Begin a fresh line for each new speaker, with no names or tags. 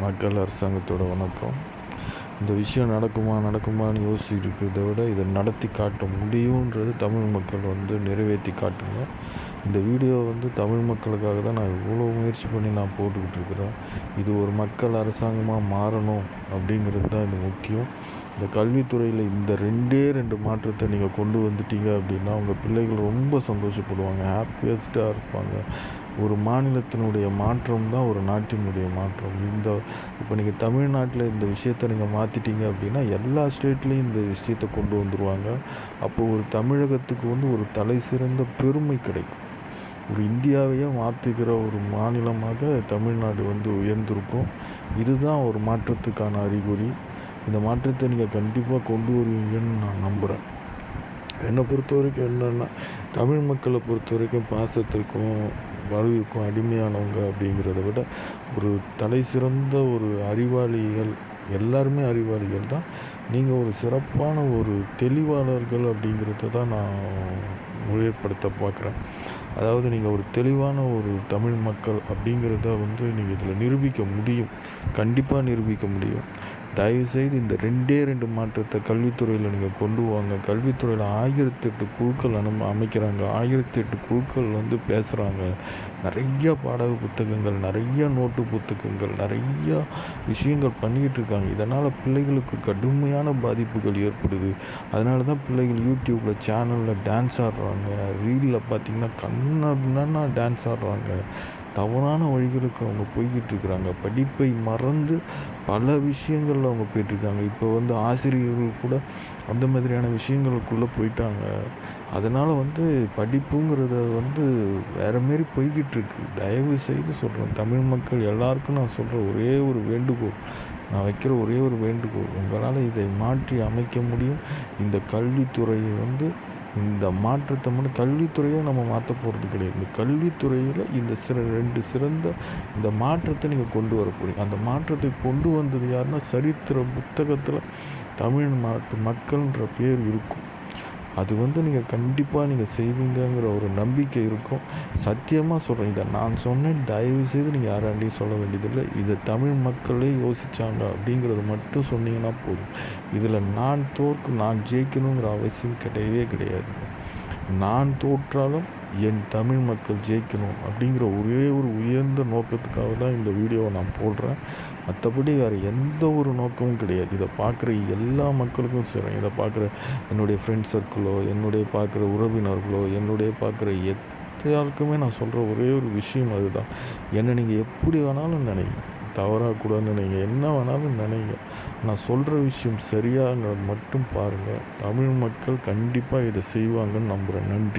மக்கள் அரசாங்கத்தோட வணக்கம். இந்த விஷயம் நடக்குமான்னு யோசிச்சுட்டு இருக்கிறத விட இதை நடத்தி காட்ட முடியுன்றது தமிழ் மக்கள் நிறைவேற்றி காட்டுங்க. இந்த வீடியோ தமிழ் மக்களுக்காக தான் நான் இவ்வளோ முயற்சி பண்ணி நான் போட்டுக்கிட்டு இருக்கிறேன். இது ஒரு மக்கள் அரசாங்கமாக மாறணும் அப்படிங்கிறது தான் இது முக்கியம். இந்த கல்வித்துறையில் இந்த ரெண்டு மாற்றத்தை நீங்கள் கொண்டு வந்துட்டீங்க அப்படின்னா உங்கள் பிள்ளைகள் ரொம்ப சந்தோஷப்படுவாங்க, ஹாப்பியஸ்ட்டாக இருப்பாங்க. ஒரு மாநிலத்தினுடைய மாற்றம் தான் ஒரு நாட்டினுடைய மாற்றம். இப்போ நீங்கள் தமிழ்நாட்டில் இந்த விஷயத்தை நீங்கள் மாற்றிட்டீங்க அப்படின்னா எல்லா ஸ்டேட்லேயும் இந்த விஷயத்தை கொண்டு வந்துடுவாங்க. அப்போது ஒரு தமிழகத்துக்கு ஒரு தலை சிறந்த பெருமை கிடைக்கும். ஒரு இந்தியாவையே மாற்றிக்கிற ஒரு மாநிலமாக தமிழ்நாடு உயர்ந்திருக்கும். இதுதான் ஒரு மாற்றத்துக்கான அறிகுறி. இந்த மாற்றத்தை நீங்கள் கண்டிப்பாக கொண்டு வருவீங்கன்னு நான் நம்புகிறேன். என்னை பொறுத்த வரைக்கும் என்னென்னா, தமிழ் மக்களை பொறுத்த வரைக்கும் பாசத்திற்கும் வாழ்வுக்கும் அடிமையானவங்க அப்படிங்கிறத விட ஒரு தலை சிறந்த ஒரு அறிவாளிகள். எல்லாருமே அறிவாளிகள் தான். நீங்கள் ஒரு சிறப்பான ஒரு தெளிவாளர்கள் அப்படிங்கிறத தான் நான் முறைப்படுத்த பார்க்குறேன். அதாவது நீங்கள் ஒரு தெளிவான ஒரு தமிழ் மக்கள் அப்படிங்கிறத நீங்கள் இதில் நிரூபிக்க முடியும், கண்டிப்பாக நிரூபிக்க முடியும். தயவுசெய்து இந்த ரெண்டு மாற்றத்தை கல்வித்துறையில் நீங்கள் கொண்டு வாங்க. கல்வித்துறையில் 1008 குழுக்கள் அமைக்கிறாங்க. 1008 குழுக்கள் பேசுகிறாங்க. நிறைய பாடக புத்தகங்கள், நிறைய நோட்டு புத்தகங்கள், நிறையா விஷயங்கள் பண்ணிக்கிட்டு இருக்காங்க. இதனால் பிள்ளைகளுக்கு கடுமையான பாதிப்புகள் ஏற்படுது. அதனால தான் பிள்ளைகள் யூடியூப்பில் சேனலில் டான்ஸ் ஆடுறாங்க. ரீலில் பார்த்திங்கன்னா கண்ணா டான்ஸ் ஆடுறாங்க. தவறான வழிகளுக்கு அவங்க போய்கிட்டு இருக்கிறாங்க. படிப்பை மறந்து பல விஷயங்களில் அவங்க போயிட்டுருக்காங்க. இப்போ ஆசிரியர்கள் கூட அந்த மாதிரியான விஷயங்களுக்குள்ளே போயிட்டாங்க. அதனால் படிப்புங்கிறத வேறு மாரி போய்கிட்டு இருக்கு. தயவு செய்து சொல்கிறேன், தமிழ் மக்கள் எல்லாருக்கும் நான் சொல்கிற ஒரே ஒரு வேண்டுகோள், நான் வைக்கிற ஒரே ஒரு வேண்டுகோள், உங்களால் இதை மாற்றி அமைக்க முடியும். இந்த கல்வித்துறையை இந்த மாற்றத்தை மட்டும் கல்வித்துறையை நம்ம மாற்ற போகிறது கிடையாது. இந்த கல்வித்துறையில் இந்த ரெண்டு சிறந்த இந்த மாற்றத்தை நீங்கள் கொண்டு வர போகிறீங்க. அந்த மாற்றத்தை கொண்டு வந்தது யாருன்னா, சரித்திர புத்தகத்தில் தமிழ்நாட்டு மக்கள்ன்ற பேர் இருக்கும். அது நீங்கள் கண்டிப்பாக நீங்கள் செய்வீங்கங்கிற ஒரு நம்பிக்கை இருக்கும். சத்தியமாக சொல்கிறேன், இதை நான் சொன்னேன், தயவுசெய்து நீங்கள் யாராண்டையும் சொல்ல வேண்டியதில்லை. இதை தமிழ் மக்களே யோசித்தாங்க அப்படிங்கிறது மட்டும் சொன்னீங்கன்னா போதும். இதில் நான் ஜெயிக்கணுங்கிற அவசியம் கிடையவே கிடையாது. நான் தோற்றாலும் என் தமிழ் மக்கள் ஜெயிக்கணும் அப்படிங்கிற ஒரே ஒரு உயர்ந்த நோக்கத்துக்காக தான் இந்த வீடியோவை நான் போடுறேன். மற்றபடி வேறு எந்த ஒரு நோக்கமும் கிடையாது. இதை பார்க்குற எல்லா மக்களுக்கும் சரி, இதை பார்க்குற என்னுடைய ஃப்ரெண்ட் சர்க்கிளோ, என்னுடைய பார்க்குற உறவினர்களோ, என்னுடைய பார்க்குற எல்லாருக்குமே நான் சொல்கிற ஒரே ஒரு விஷயம் அதுதான். என்னை நீங்கள் எப்படி வேணாலும் நினைங்க, தவறாக கூட நினைங்க, என்ன வேணாலும் நினைங்க. நான் சொல்கிற விஷயம் சரியாங்கிறது மட்டும் பாருங்கள். தமிழ் மக்கள் கண்டிப்பாக இதை செய்வாங்கன்னு நம்புகிறேன். நன்றி.